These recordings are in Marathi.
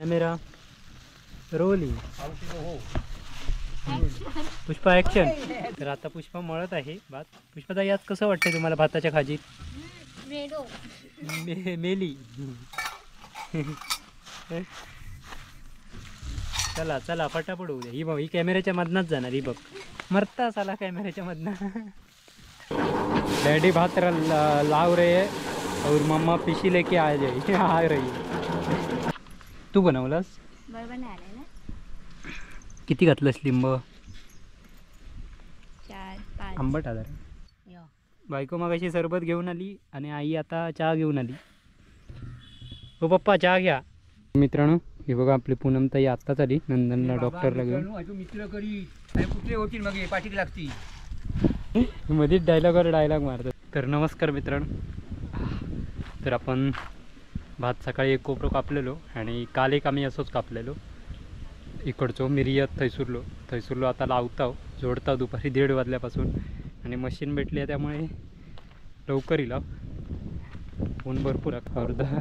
Camera rolling. पुष्पा ॲक्शन. तर आता पुष्पा मळत आहे भात. पुष्पाताई आज कसं वाटतंय तुम्हाला भाताच्या खाजीत? मेली. चला चला फटाफट होऊ द्या. ही बघ ही कॅमेऱ्याच्या मधनच जाणार. ही बघ मरता साला कॅमेऱ्याच्या मधनं. डैडी भात लाव रहे है और मम्मा पिशी लेके आ रही है. तू बनवलास? किती घातलंस लिंब? 4-5. आंबट आधार. बायको मगाशी सरबत घेऊन आली आणि आई आता चहा घेऊन आली. हो पप्पा चहा घ्या. मित्रांनो हे बघा आपली पूनमताई आत्ताच आली नंदनला डॉक्टरला घेऊन. मध्येच डायलॉगवर डायलॉग मारतात. तर नमस्कार मित्रांनो. तर आपण भात सकाळी एक कोपरं कापलेलो आणि काल एक आम्ही असंच कापलेलो इकडचो मिरियात थैसुरलो आता लावताव जोडताव दुपारी 1:30 वाजल्यापासून. आणि मशीन भेटली आहे त्यामुळे लवकर येईल. ऊन भरपूर अर्धा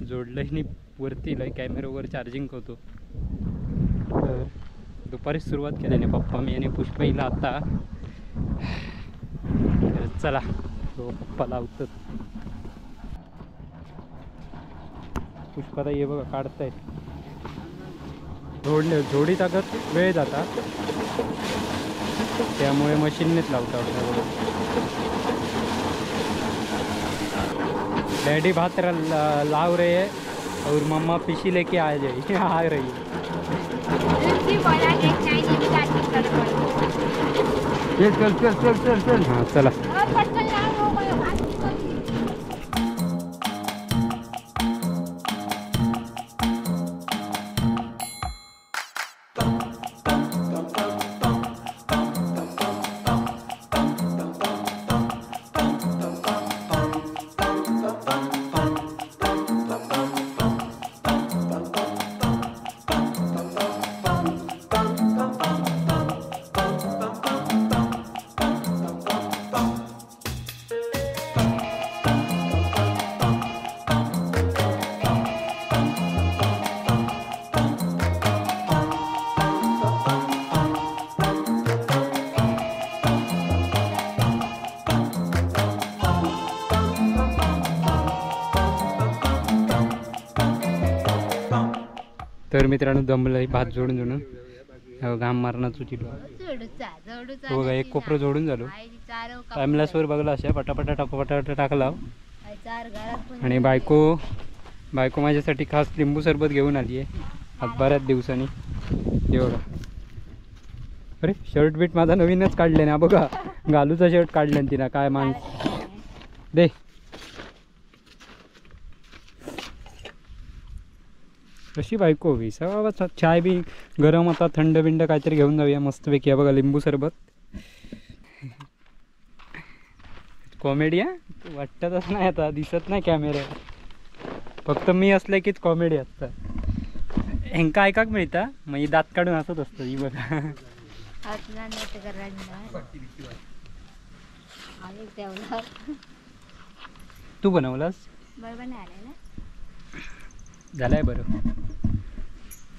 जोडलंय आणि वरती येईल. कॅमेरावर चार्जिंग करतो. तर दुपारीच सुरुवात केली नाही पप्पा मी आणि पुष्पा येईल आता. तर चला तो पप्पा लावतात. पुष्पाला ये बघा काढतायत. जोडी टाकत वेळ जाता त्यामुळे मशीननेच लावता. डैडी भात लाव रहे है और मम्मा पिशी लेके आ रही है. चल हाँ चला. तर मित्रांनो दमलं भात जोडून घाम मारण्याचं चिडू बघा. एक कोपरं जोडून झालो. टाइमलासवर बघला अशा पटापटा टाकला. आणि बायको माझ्यासाठी खास लिंबू सरबत घेऊन आली आहे आज बऱ्याच दिवसांनी. हे बघा. अरे शर्ट बीट माझा नवीनच काढले ना बघा. गालूचा शर्ट काढला तिला काय माणस दे. कशी बायको हवी सगळं. चाय बी गरम आता थंड बिंड काहीतरी घेऊन जाऊया मस्तपैकी. बघा लिंबू सरबत. कॉमेडी आहे वाटतच नाही आता दिसत नाही कॅमेरा. फक्त मी असले कीच कॉमेडी असतं. हेंका ऐकाक मिळता मग ही दात काढून हसत असतं. ही बघा. तू बनवलास? झालाय बरं.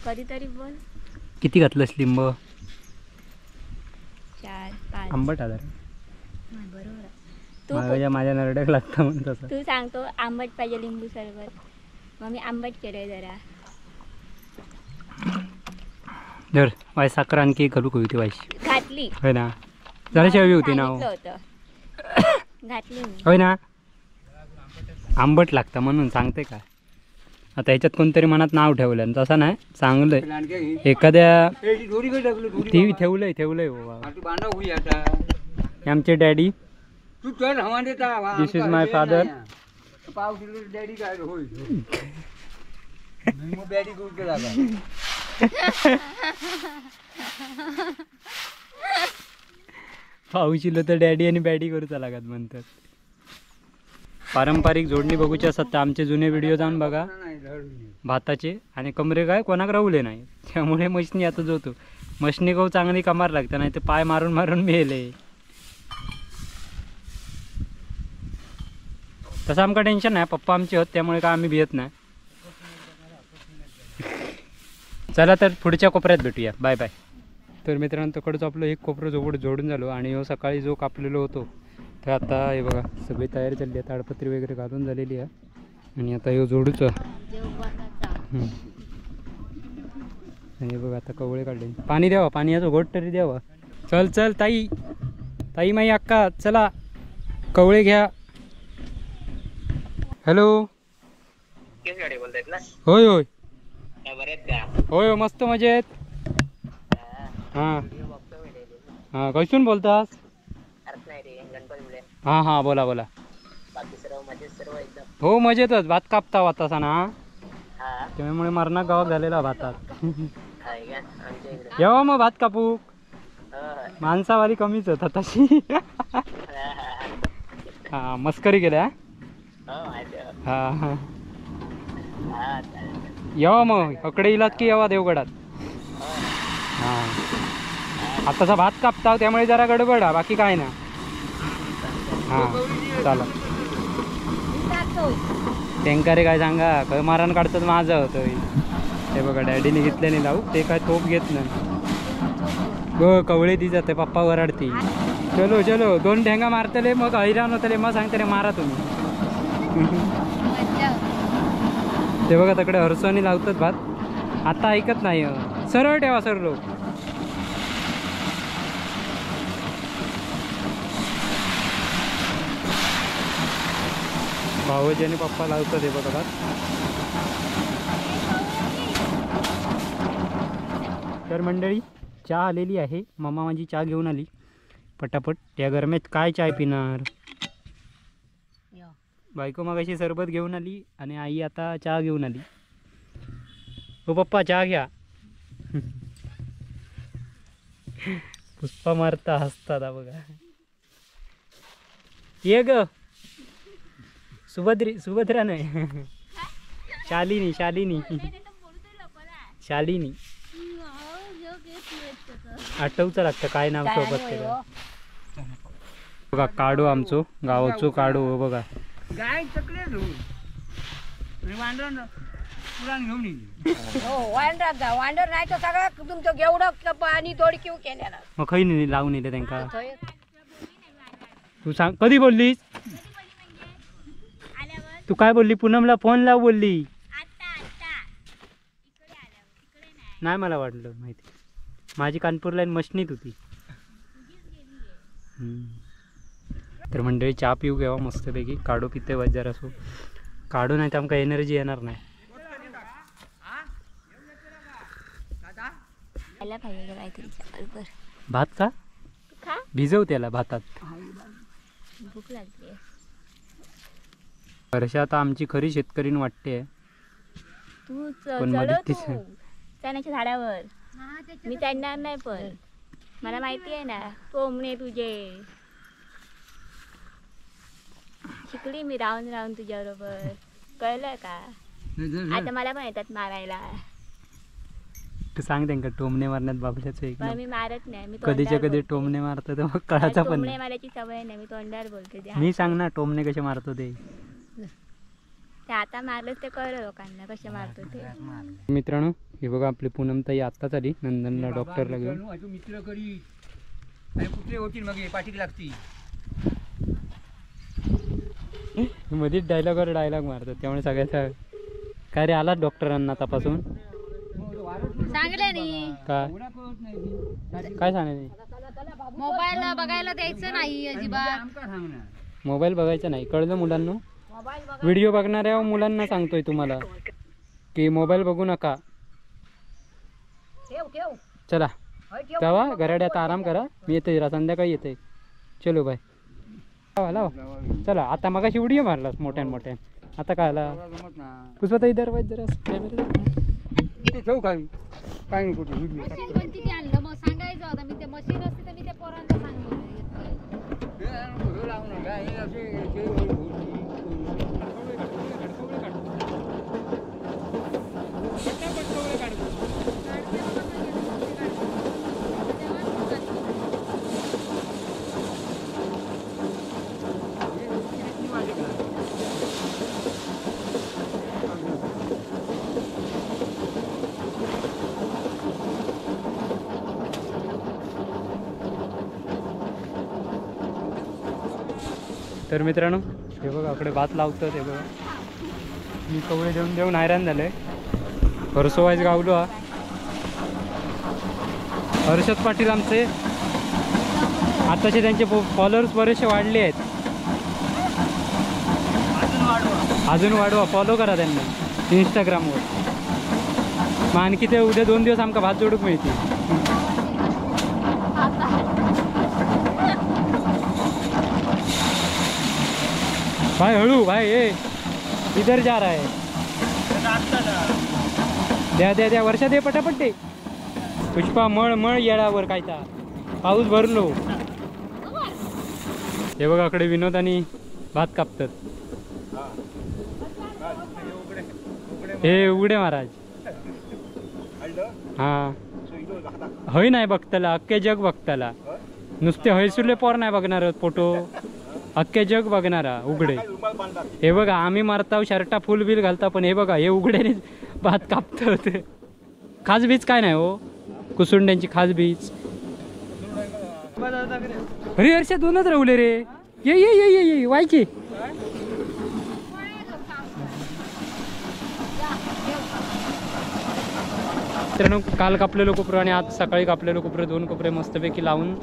कधीतरी बोल. किती घातलंस लिंब? 4-5. आंबट आधार. बरोबर. माझ्या नरड्याक लागतं म्हणून तसं. तू सांगतो आंबट पाहिजे लिंबू सरबत. मग मी आंबट केलंय जरा. धर वाय साखर आणखी घालू होती वायशी घातली होय ना. जराशी हवी होती ना घातली होय ना. आंबट लागतं म्हणून सांगते काय. आता ह्याच्यात कोणतरी मनात नाव ठेवलं तसं नाही चांगलंय. एखाद्या ती ठेवलंय बाबा. आमचे daddy. This is my father. पाऊशिलो तर डॅडी आणि बॅडी करूचा लागत म्हणतात. पारंपरिक जोडणी बघूची असतात तर आमचे जुने व्हिडिओ जाऊन बघा भाताचे. आणि कमरे काय कोणाक राहुले नाही त्यामुळे मशनी आता जोतो. मशनी गहू चांगली कमार लागतं नाही तर पाय मारून मारून मेले. तसं आमका टेन्शन नाही. पप्पा आमचे होत त्यामुळे काय आम्ही भियत नाही. चला तर पुढच्या कोपऱ्यात भेटूया. Bye bye. तर मित्रांनो तिकडचं आपलं एक कोपरं जोडून झालो आणि ह्यो सकाळी जो कापलेलो होतो तर आता हे बघा सगळी तयारी चालली आहे. ताडपत्री वगैरे घालून झालेली आहे आणि आता ह्यो जोडूच आणि बघा आता कवळे काढले. पाणी द्यावा, पाण्याचं घोट तरी द्यावा. चल चल ताई, ताई माई अक्का चला कवळे घ्या. हॅलो बोलतायत ना? होय होय बरेच का? होय मस्त मजेत. हां हां कैसून बोलतास? अर्थ नाही रे, गणपती मुळे. हां हां बोला बोला. बाकी सर्व मजेत, सर्व एकदम. हो मजेतच. भात कापता वातासा ना हा त्यामुळे मरणा गावात झालेला भातात. आहे का आमच्या इकडे? येवा मग भात कापू. हो, माणसावाली कमीच होता तशी. हां मस्करी केल्या. हो, माहिती आहे. हां हां हा, चालेल. येवा मग अकडे इलात की येवा देवगडात. हां आताचा भात कापता त्यामुळे जरा गडबड आहे, बाकी काय ना. हां चला टेंकारे काय सांगा खय मारण काढतात माझं होतं. हे बघा डॅडीने घेतले नाही लावू ते काय तोप घेत नाही. ग कवळे ती जाते पप्पा वराडती. चलो चलो 2 ढेंगा मारतले मग हैराण होतले मग सांगतले मारा तुम्ही. ते बघा तिकडे हरसोनी लावतात भात. आता ऐकत नाही. सरळ ठेवा सरळ. भाऊजी आणि पप्पा लावतात हे बघा भात. तर मंडळी चहा आलेली आहे. मम्मा माझी चहा घेऊन आली पटापट. त्या गरम्यात काय चाय पिणार. बायको मगाशी सरबत घेऊन आली आणि आई आता चहा घेऊन आली. हो पप्पा चहा घ्या. पुष्पा मारता हसतात बघा. ये ग सुभद्रा नाही शालिनी शालिनी शालिनी आठवचं लागतं काय नाव सोबत त्याला. बघा काढू आमचो गावचो काढू बघा. गाय चकले वांडर नाही तर सगळा तुमचं घेवडं पाणी थोडी किव केलेला. मग खै नाही लावून येते त्यांका. तू सांग कधी बोललीस. तू काय बोलली. पूनमला फोन लाव बोलली. नाही मला वाटलं माहिती. माझी कानपूर लाईन मशनीत होती. तर मंडळी चहा पिऊ घ्यावा मस्तपैकी. काढू पिते वजार असो काढू नाही तर आमका एनर्जी येणार नाही. भात का भिजव त्याला भातात. भूक लागली. वर्षा आता आमची खरी शेतकरीण वाटते. तू पण मध्ये तीच चण्याच्या झाडावर मी चढणार नाही. पण मला माहिती आहे ना टोमणे तुझे. शिकली मी राहून राहून तुझ्या बरोबर. कळलं का. आता मला पण येतात मारायला. तू सांग त्यांना टोमणे मारण्यात बाबल्याचं एक पण मी मारत नाही. मी कधीच्या कधी टोमणे मारतो तर मग कळायचा पण टोमणे नाही. मारायची सवय नाही. मी तोंडावर बोलते ते. मी सांग ना टोमणे कसे मारतो ते. ते आता मारलंच ते कळलं लोकांना कसे मारतो ते. मित्रांनो हे बघा आपली पूनम ताई आत्ताच आली नंदनला डॉक्टरला घेऊन. मित्र करी कुठले होतील मग पाठीक लागती. मध्येच डायलॉगवर डायलॉग मारतात त्यामुळे सगळ्याचा काय रे आलात डॉक्टरांना तपासून. सांगले नाही काय सांगायचं. मोबाईल बघायला द्यायचं नाही अजिबात. मोबाईल बघायचा नाही कळलं मुलांना. व्हिडिओ बघणाऱ्या मुलांना सांगतोय तुम्हाला की मोबाईल बघू नका. चला जावा घराड्यात आराम करा. मी येते जरा संध्याकाळी येते. चलो बाय. लावा चला. आता मगाशी व्हिडिओ मारलास मोठ्यान आता काय आला पुष्पा ताई दर जरा काय कुठे मग सांगायचं होतं. मी ते मशीन असते तर मी त्या पोरांना सांगितलं. तर मित्रांनो हे बघा इकडे भात लावतात. हे बघा मी कवळे देऊन देऊन हैराण झाले. हरसोवाईज गावलो हा. हर्षद पाटील आमचे आताचे त्यांचे फॉलोअर्स बरेचसे वाढले आहेत. अजून वाढवा, फॉलो करा त्यांना इंस्टाग्रामवर. मग आणखी ते उद्या 2 दिवस आमका भात जोडूक मिळतील. भाई हळू भाई, ए इधर जा रहा है. द्या द्या द्या वर्षा दे पटापट दे. पुष्पा मळ मळ येळावर कायचा पाऊस भरलो. हे बघा इकडे विनोद आणि भात कापतात. हे उघडे महाराज हा हय नाही बघताला, अख्खे जग बघताला. नुसते हयसुले पोर नाही बघणार फोटो, अख्खे जग बघणारा उघडे. हे बघा आम्ही मारताव शर्टा फुल बिल घालता, पण हे बघा हे उघड्याने भात कापतात. खास बीज काय नाही हो, कुसुंड्यांची खास बीज. अरे हर्षा 2च राहुले रे. ये ये ये ये ये व्हायचे. मित्रांनो काल कापलेलं कोपरं आणि आज सकाळी कापलेलं कोपरं 2 कोपरे मस्तपैकी लावून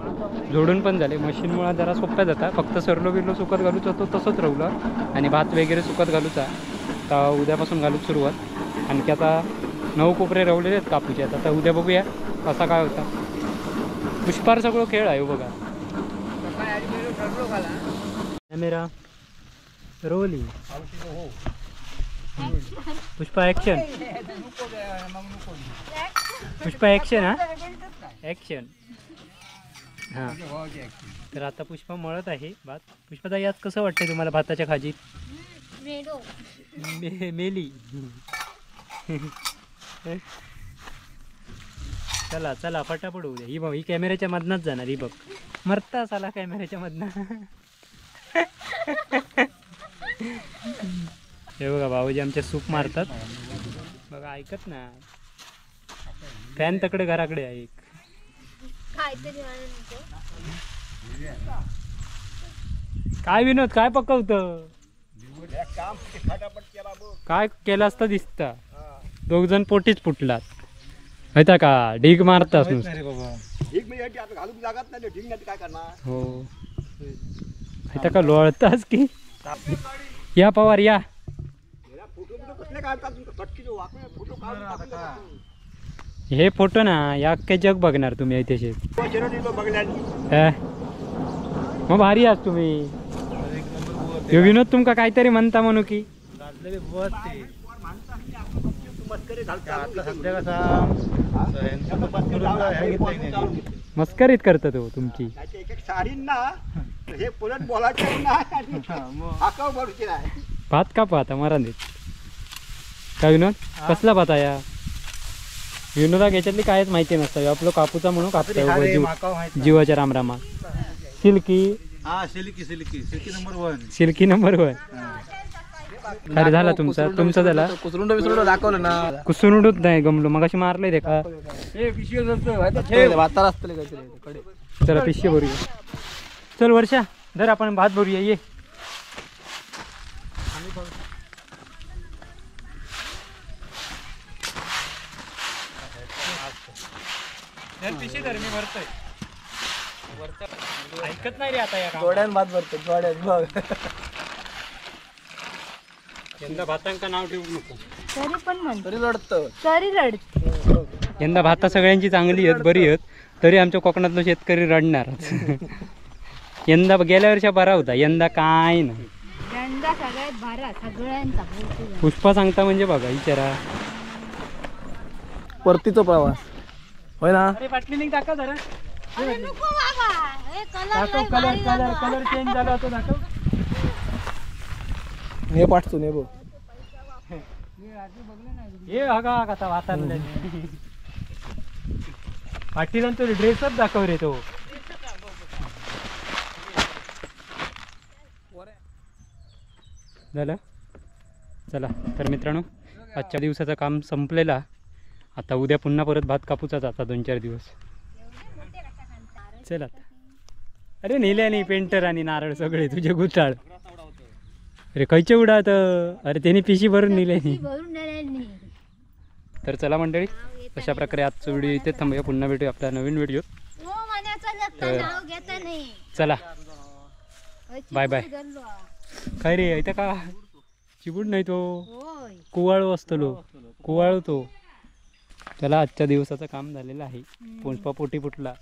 जोडून पण झाले. मशीनमुळे जरा सोप्या जातात. फक्त सरलो बिरलो सुकत घालूचा तो तसंच राहिलं आणि भात वगैरे सुकत घालूचा. आता उद्यापासून घालूच सुरुवात. आणखी आता 9 कोपरे रवलेले आहेत कापूचे. आता उद्या बघूया कसा काय होता. पुष्पार सगळं खेळ आहे बघा. कॅमेरा रोली. पुष्पा ॲक्शन. पुष्पा ॲक्शन. हा ॲक्शन. हां तर आता पुष्पा मळत आहे भात. पुष्पाताई यात कसं वाटतंय तुम्हाला भाताच्या खाजीत? मेली. चला चला फटाफट होऊ द्या. ही बघ ही कॅमेऱ्याच्या मधनच जाणार. ही बघ मरता चला कॅमेऱ्याच्या मधनं. हे बघा भाऊजी आमचे सूप मारतात बघा. ऐकत ना फॅन तकडे घराकडे आहे एक. काय विनोद काय पकवत? काय केलं असतं दिसता. 2 जण पोटीच फुटलात. होता का ढीग मारतास नुसतं. हो होता का लोळतास की. या पवार या. हे फोटो ना या अख्खे जग बघणार तुम्ही इथे. मग भारी आहात तुम्ही. विनोद तुमका काहीतरी म्हणता म्हणू की. मस्करीत करता तो तुमची. भात का पाहता मरा देत का विनोद? कसला भात आहे? विनोदा याच्यातली कायच माहिती नसतं. आपलं कापूचा म्हणून कापतो जीवाच्या रामरामा. सिल्की. Silky number 1. अरे झाला तुमचा झाला. दाखवलं ना. कुसुंडूच नाही गमलो मग अशी मारलंय ते का. चला पिशवी भरूया. चल वर्षा धर आपण भात भरूया. ये पिशवी धर मी भरतोय. ऐकत नाही रे आता या जोड्यान भात भरतो. जोड्यान यंदा भातांका नाव ठेवू नको. तरी पण म्हणतो तरी रडतं. तरी रडतो. यंदा भाता सगळ्यांची चांगली आहेत बरी आहेत. तरी आमच्या कोकणातलो शेतकरी रडणार. यंदा गेल्या वर्षा बरा होता. यंदा काय नाही. यंदा सगळ्यात भारा सगळ्यांचा. पुष्पा सांगता म्हणजे बघा विचारा. परतीचा प्रवास होय ना. अरे पाटली टाका जरा. नको बाबा हे दाखव कलर कलर कलर चेंज झाला होता. दाखव हे पाठचून हे बघ. हे बघा कसा वातावरण. पाटीलांचा ड्रेसच दाखव रे तो. झालं. चला तर मित्रांनो आजच्या दिवसाचं काम संपलेला. आता उद्या पुन्हा परत भात कापूचाच आता 2-4 दिवस. चला अरे नेल्याने पेंटर आणि नारळ सगळे तुझे गुताळ. अरे खयचे उडात अरे त्यांनी पिशी भरून नेले भरून नेले तर चला मंडळी अशा प्रकारे आजचा व्हिडिओ इथे थांबूया पुन्हा भेटूया आपल्या नवीन व्हिडिओ नाव घेता नाही चला बाय बाय काय रे इथं का चिबूड नाही तो कुवाळू असतो कुवाळू तो त्याला आजच्या दिवसाचं काम झालेलं आहे पोटी फुटला